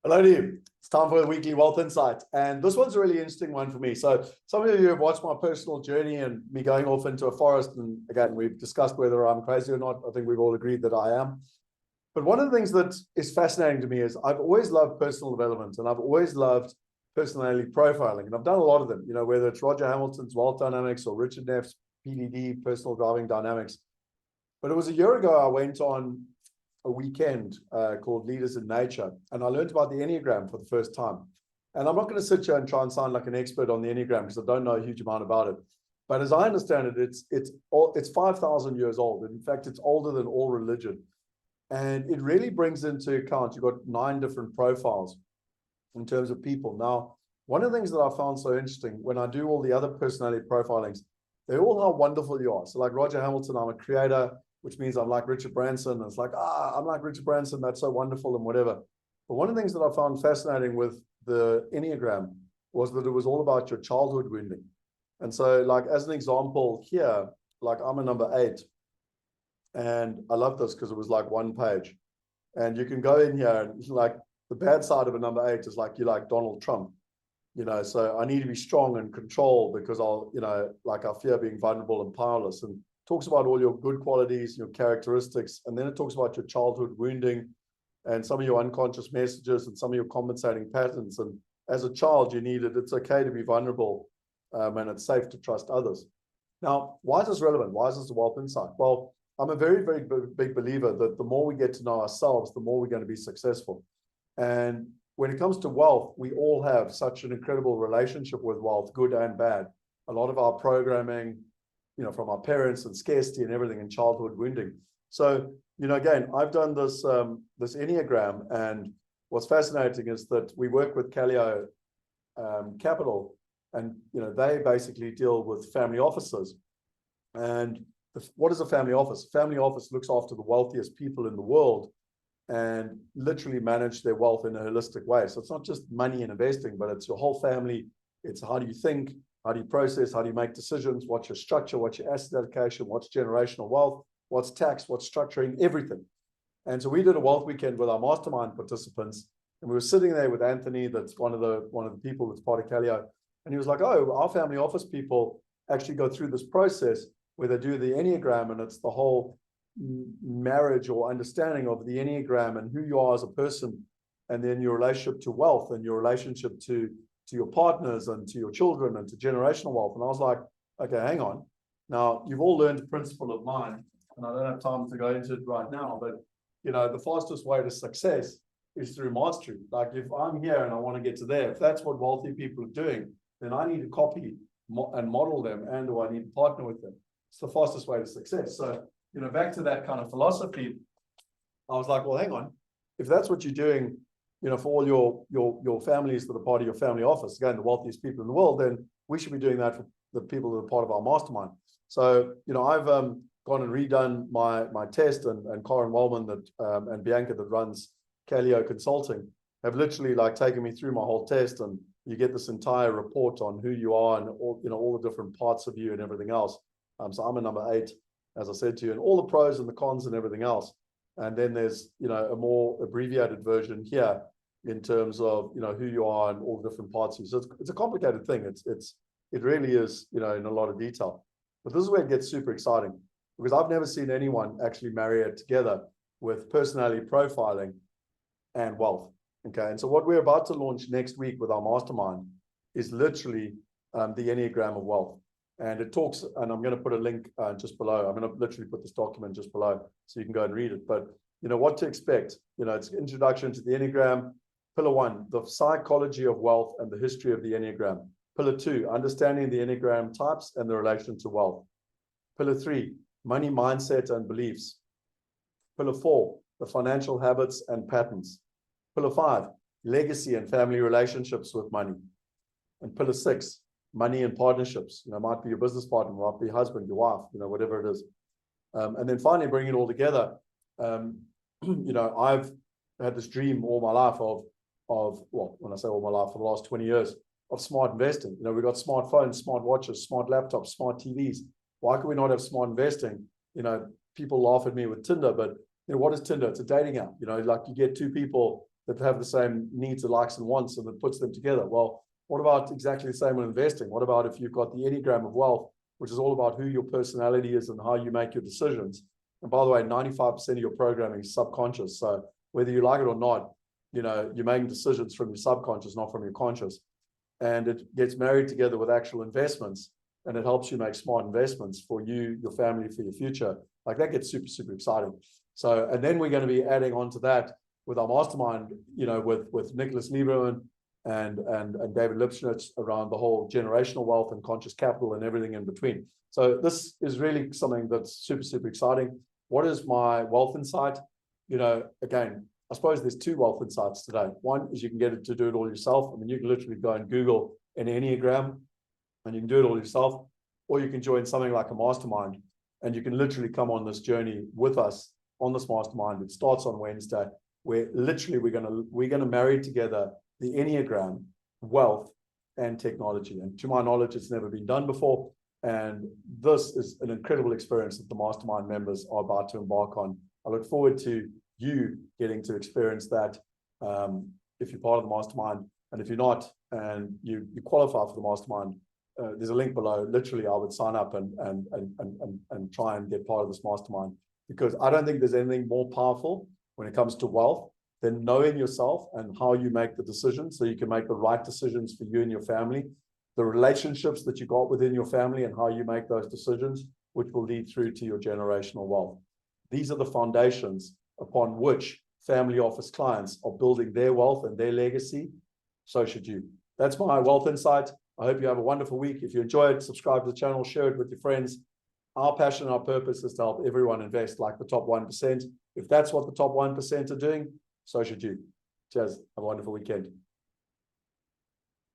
Hello to you. It's time for the weekly wealth insight. And this one's a really interesting one for me. So some of you have watched my personal journey and me going off into a forest. And again, we've discussed whether I'm crazy or not. I think we've all agreed that I am. But one of the things that is fascinating to me is I've always loved personal development and I've always loved personality profiling. And I've done a lot of them, you know, whether it's Roger Hamilton's Wealth Dynamics or Richard Neff's PDD, Personal Driving Dynamics. But it was a year ago I went on a weekend called Leaders in Nature, and I learned about the Enneagram for the first time. And I'm not going to sit here and try and sound like an expert on the Enneagram because I don't know a huge amount about it. But as I understand it, it's 5,000 years old. In fact, it's older than all religion. And it really brings into account, you've got 9 different profiles in terms of people. Now, one of the things that I found so interesting when I do all the other personality profilings, they're all how wonderful you are. So like Roger Hamilton, I'm a creator, which means I'm like Richard Branson. It's like, I'm like Richard Branson. That's so wonderful and whatever. But one of the things that I found fascinating with the Enneagram was that it was all about your childhood wounding. And so like, as an example here, like I'm a number 8. And I love this because it was like 1 page. And you can go in here and like the bad side of a number 8 is like, you like Donald Trump, you know, so I need to be strong and control because I'll, you know, like I fear being vulnerable and powerless. And talks about all your good qualities, your characteristics, and then it talks about your childhood wounding and some of your unconscious messages and some of your compensating patterns. And as a child, you need it. It's okay to be vulnerable and it's safe to trust others. Now, why is this relevant? Why is this a wealth insight? Well, I'm a very, very big believer that the more we get to know ourselves, the more we're going to be successful. And when it comes to wealth, we all have such an incredible relationship with wealth, good and bad. A lot of our programming, you know, from our parents and scarcity and everything and childhood wounding. So, you know, again, I've done this this Enneagram, and what's fascinating is that we work with Calio Capital, and you know, they basically deal with family offices. And what is a family office? A family office looks after the wealthiest people in the world and literally manage their wealth in a holistic way. So it's not just money and investing, but it's your whole family. It's how do you think? How do you process? How do you make decisions? What's your structure? What's your asset allocation? What's generational wealth? What's tax? What's structuring? Everything. And so we did a wealth weekend with our mastermind participants, and we were sitting there with Anthony, that's one of the people that's part of Calio, and he was like, "Oh, our family office people actually go through this process where they do the Enneagram, and it's the whole marriage or understanding of the Enneagram and who you are as a person, and then your relationship to wealth and your relationship to your partners and to your children and to generational wealth." And I was like, okay, hang on. Now, you've all learned a principle of mine, and I don't have time to go into it right now, but, you know, the fastest way to success is through mastery. Like if I'm here and I want to get to there, if that's what wealthy people are doing, then I need to copy and model them, and or I need to partner with them. It's the fastest way to success. So, you know, back to that kind of philosophy, I was like, well, hang on. If that's what you're doing, you know, for all your families that are part of your family office, again, the wealthiest people in the world, then we should be doing that for the people that are part of our mastermind. So, you know, I've gone and redone my test, and Karen Wellman that and Bianca that runs Calio Consulting have literally like taken me through my whole test, and you get this entire report on who you are and all, you know, all the different parts of you and everything else. So I'm a number 8, as I said to you, and all the pros and the cons and everything else. And then there's, you know, a more abbreviated version here in terms of, you know, who you are and all the different parts of you. So it's a complicated thing. It really is, you know, in a lot of detail. But this is where it gets super exciting, because I've never seen anyone actually marry it together with personality profiling and wealth. Okay. And so what we're about to launch next week with our mastermind is literally the Enneagram of Wealth. And it talks, and I'm going to put a link just below. I'm going to literally put this document just below so you can go and read it. But, you know, what to expect, you know, it's an introduction to the Enneagram. Pillar 1, the psychology of wealth and the history of the Enneagram. Pillar 2, understanding the Enneagram types and the relation to wealth. Pillar 3, money mindset and beliefs. Pillar 4, the financial habits and patterns. Pillar 5, legacy and family relationships with money. And pillar 6, money and partnerships. You know, might be your business partner, might be your husband, your wife, you know, whatever it is. And then finally bring it all together. You know, I've had this dream all my life of, well, when I say all my life, for the last 20 years, of smart investing. You know, we've got smartphones, smart watches, smart laptops, smart TVs. Why can we not have smart investing? You know, people laugh at me with Tinder, but you know, what is Tinder? It's a dating app. You know, like you get 2 people that have the same needs and likes and wants, and that puts them together. Well, what about exactly the same with investing? What about if you've got the Enneagram of Wealth, which is all about who your personality is and how you make your decisions? And by the way, 95% of your programming is subconscious. So whether you like it or not, you're making decisions from your subconscious, not from your conscious. And it gets married together with actual investments, and it helps you make smart investments for you, your family, for your future. Like, that gets super, super exciting. So, and then we're going to be adding on to that with our mastermind, with Nicholas Lieberman and David Lipschnitz around the whole generational wealth and conscious capital and everything in between. So this is really something that's super, super exciting. What is my wealth insight? Again, I suppose there's two wealth insights today. One is you can get it to do it all yourself. I mean, you can literally go and Google an Enneagram and you can do it all yourself, or you can join something like a mastermind and you can literally come on this journey with us on this mastermind. It starts on Wednesday, where literally we're gonna marry together the Enneagram, wealth, and technology. And to my knowledge, it's never been done before. And this is an incredible experience that the mastermind members are about to embark on. I look forward to you getting to experience that if you're part of the mastermind. And if you're not, and you qualify for the mastermind, there's a link below. Literally, I would sign up and try and get part of this mastermind, because I don't think there's anything more powerful when it comes to wealth than knowing yourself and how you make the decisions so you can make the right decisions for you and your family, the relationships that you got within your family and how you make those decisions, which will lead through to your generational wealth. These are the foundations upon which family office clients are building their wealth and their legacy. So should you. That's my wealth insight. I hope you have a wonderful week. If you enjoy it, subscribe to the channel, share it with your friends. Our passion and our purpose is to help everyone invest like the top 1%. If that's what the top 1% are doing, so should you. Cheers. Have a wonderful weekend.